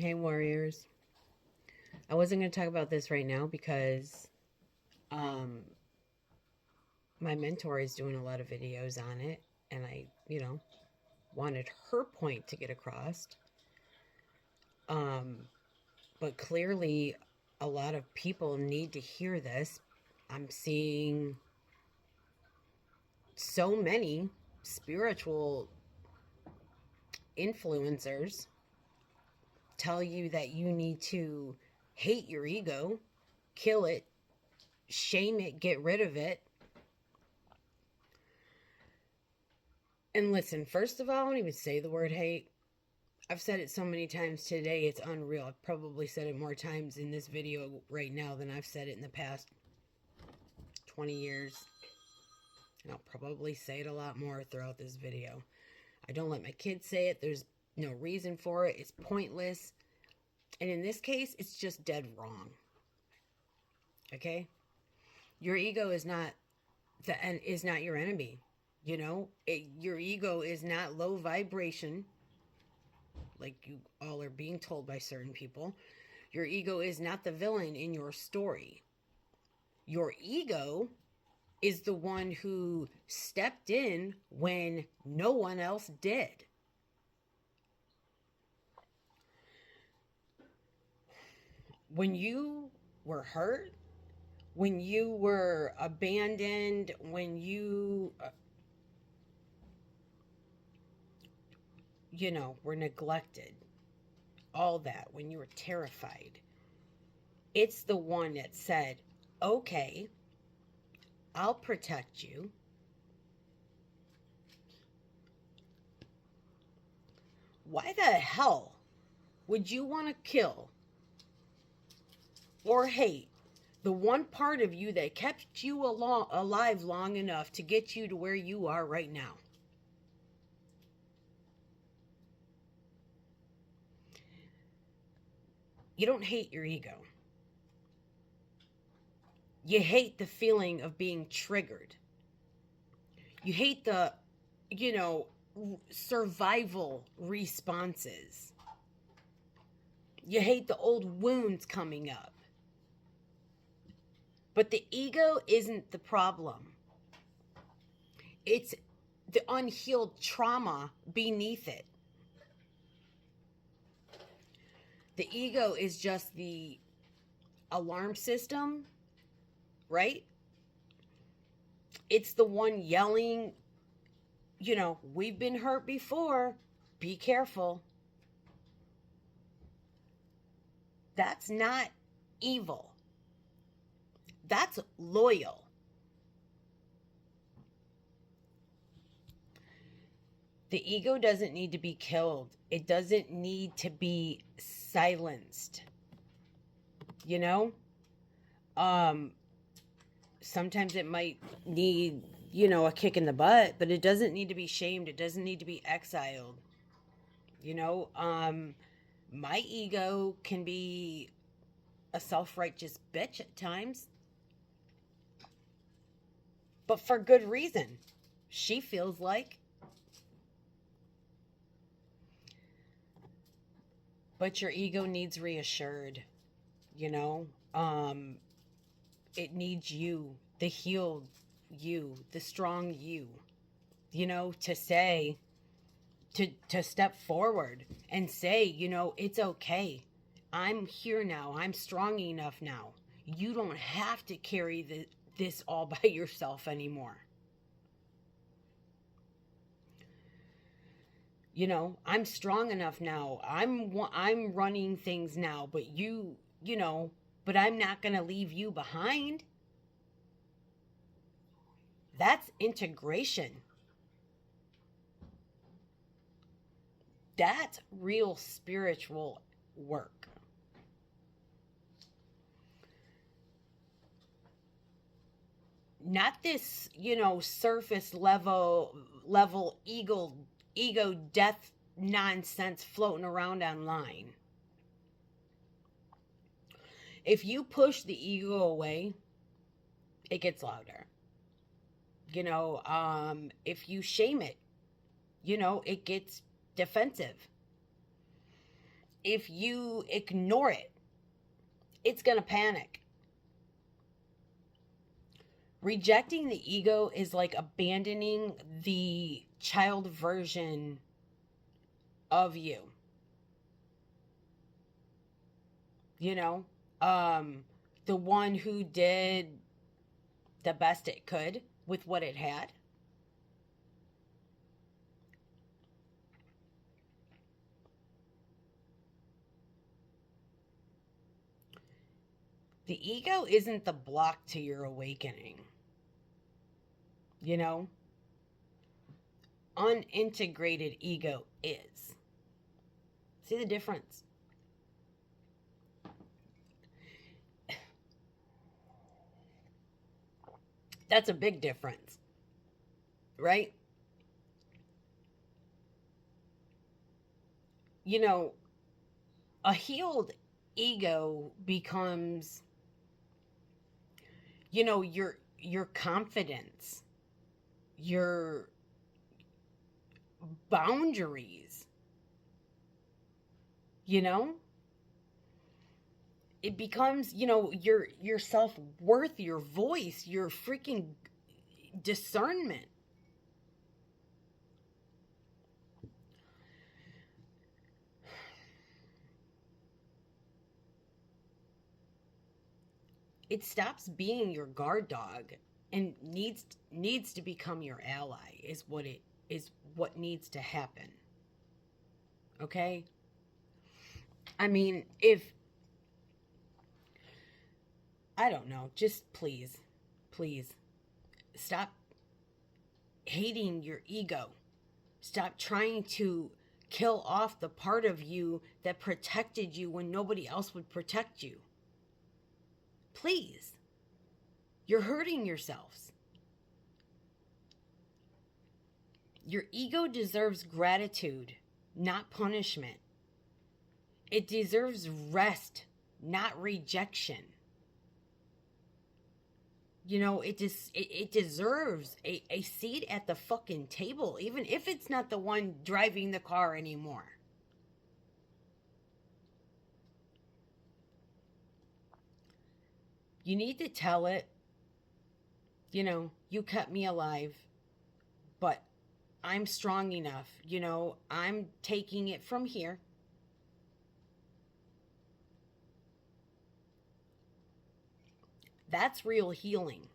Hey, warriors. I wasn't going to talk about this right now because um, my mentor is doing a lot of videos on it, and I wanted her point to get across. Um, but clearly, a lot of people need to hear this. I'm seeing so many spiritual influencers tell you that you need to hate your ego, kill it, shame it, get rid of it. And listen, first of all, I won't even say the word hate. I've said it so many times today, it's unreal. I've probably said it more times in this video right now than I've said it in the past 20 years. And I'll probably say it a lot more throughout this video. I don't let my kids say it. There's no reason for it. It's pointless. And in this case, it's just dead wrong. Okay? Your ego is not your enemy. Your ego is not low vibration like you all are being told by certain people. Your ego is not the villain in your story. Your ego is the one who stepped in when no one else did. When you were hurt, when you were abandoned, when were neglected, all that, when you were terrified, it's the one that said, okay, I'll protect you. Why the hell would you want to kill or hate the one part of you that kept you alive long enough to get you to where you are right now? You don't hate your ego. You hate the feeling of being triggered. You hate the, you know, survival responses. You hate the old wounds coming up. But the ego isn't the problem. It's the unhealed trauma beneath it. The ego is just the alarm system, right? It's the one yelling, we've been hurt before. Be careful. That's not evil. That's loyal. The ego doesn't need to be killed. It doesn't need to be silenced. You know? Sometimes it might need, a kick in the butt, but it doesn't need to be shamed. It doesn't need to be exiled. You know, my ego can be a self-righteous bitch at times, but for good reason. She feels like. But your ego needs reassured, you know? It needs you, the healed you, the strong you, to say, to step forward and say, it's okay. I'm here now. I'm strong enough now. You don't have to carry this all by yourself anymore. I'm strong enough now. I'm running things now, but but I'm not going to leave you behind. That's integration. That's real spiritual work. Not this, surface level ego death nonsense floating around online. If you push the ego away, it gets louder. If you shame it, it gets defensive. If you ignore it, it's going to panic. Rejecting the ego is like abandoning the child version of you. You know, the one who did the best it could with what it had. The ego isn't the block to your awakening. You know, unintegrated ego is. See the difference? That's a big difference, right? You know, a healed ego becomes, you know, your confidence, your boundaries, you know? It becomes, you know, your self-worth, your voice, your freaking discernment. It stops being your guard dog and needs to become your ally is what needs to happen. Okay? I mean, if I don't know, just please stop hating your ego. Stop trying to kill off the part of you that protected you when nobody else would protect you. Please. You're hurting yourselves. Your ego deserves gratitude, not punishment. It deserves rest, not rejection. You know, it deserves a seat at the fucking table, even if it's not the one driving the car anymore. You need to tell it, you know, you kept me alive, but I'm strong enough. You know, I'm taking it from here. That's real healing.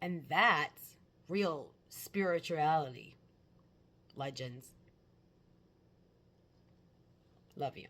And that's real spirituality. Legends. Love you.